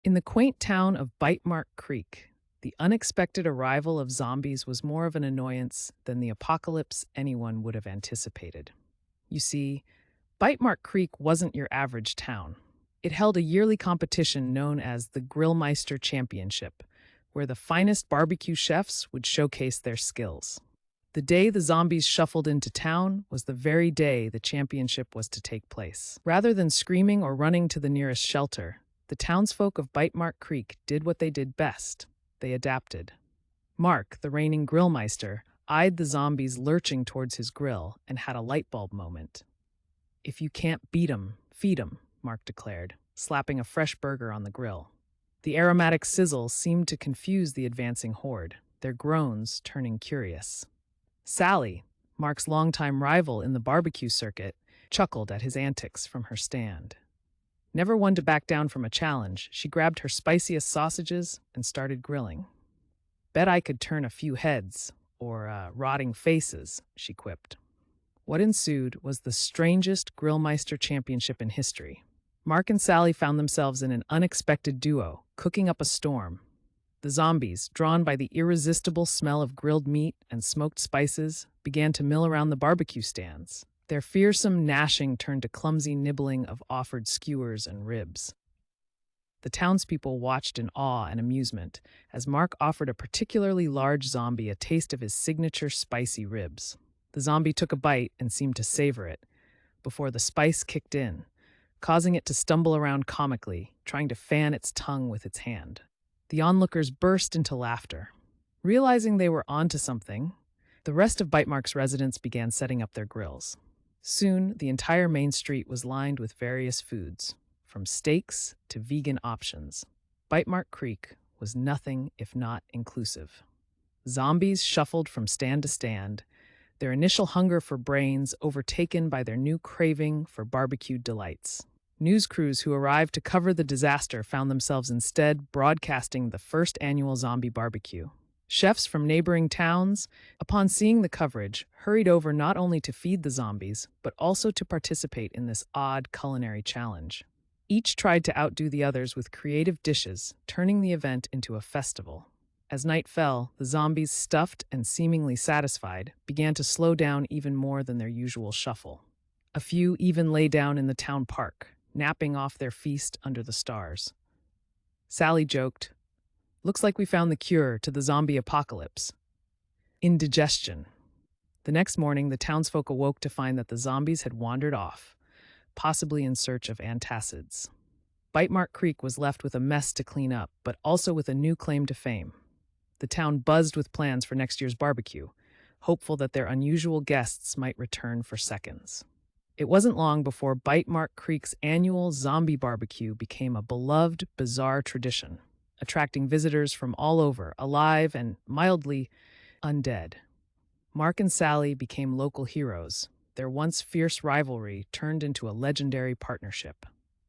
In the quaint town of Bitemark Creek, the unexpected arrival of zombies was more of an annoyance than the apocalypse anyone would have anticipated. You see, Bitemark Creek wasn't your average town. It held a yearly competition known as the Grillmeister Championship, where the finest barbecue chefs would showcase their skills. The day the zombies shuffled into town was the very day the championship was to take place. Rather than screaming or running to the nearest shelter, the townsfolk of Bitemark Creek did what they did best. They adapted. Mark, the reigning grillmeister, eyed the zombies lurching towards his grill and had a light bulb moment. "If you can't beat 'em, feed 'em," Mark declared, slapping a fresh burger on the grill. The aromatic sizzle seemed to confuse the advancing horde, their groans turning curious. Sally, Mark's longtime rival in the barbecue circuit, chuckled at his antics from her stand. Never one to back down from a challenge, she grabbed her spiciest sausages and started grilling. "Bet I could turn a few heads, or rotting faces," she quipped. What ensued was the strangest Grillmeister championship in history. Mark and Sally found themselves in an unexpected duo, cooking up a storm. The zombies, drawn by the irresistible smell of grilled meat and smoked spices, began to mill around the barbecue stands. Their fearsome gnashing turned to clumsy nibbling of offered skewers and ribs. The townspeople watched in awe and amusement as Mark offered a particularly large zombie a taste of his signature spicy ribs. The zombie took a bite and seemed to savor it before the spice kicked in, causing it to stumble around comically, trying to fan its tongue with its hand. The onlookers burst into laughter. Realizing they were onto something, the rest of Bitemark's residents began setting up their grills. Soon, the entire main street was lined with various foods, from steaks to vegan options. Bitemark Creek was nothing if not inclusive. Zombies shuffled from stand to stand, their initial hunger for brains overtaken by their new craving for barbecued delights. News crews who arrived to cover the disaster found themselves instead broadcasting the first annual zombie barbecue. Chefs from neighboring towns, upon seeing the coverage, hurried over not only to feed the zombies, but also to participate in this odd culinary challenge. Each tried to outdo the others with creative dishes, turning the event into a festival. As night fell, the zombies, stuffed and seemingly satisfied, began to slow down even more than their usual shuffle. A few even lay down in the town park, napping off their feast under the stars. Sally joked, "Looks like we found the cure to the zombie apocalypse. Indigestion." The next morning, the townsfolk awoke to find that the zombies had wandered off, possibly in search of antacids. Bitemark Creek was left with a mess to clean up, but also with a new claim to fame. The town buzzed with plans for next year's barbecue, hopeful that their unusual guests might return for seconds. It wasn't long before Bitemark Creek's annual zombie barbecue became a beloved, bizarre tradition, attracting visitors from all over, alive and mildly undead. Mark and Sally became local heroes. Their once fierce rivalry turned into a legendary partnership.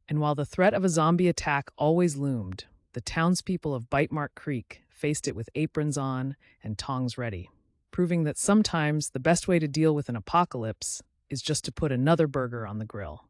And while the threat of a zombie attack always loomed, the townspeople of Bitemark Creek faced it with aprons on and tongs ready, proving that sometimes the best way to deal with an apocalypse is just to put another burger on the grill.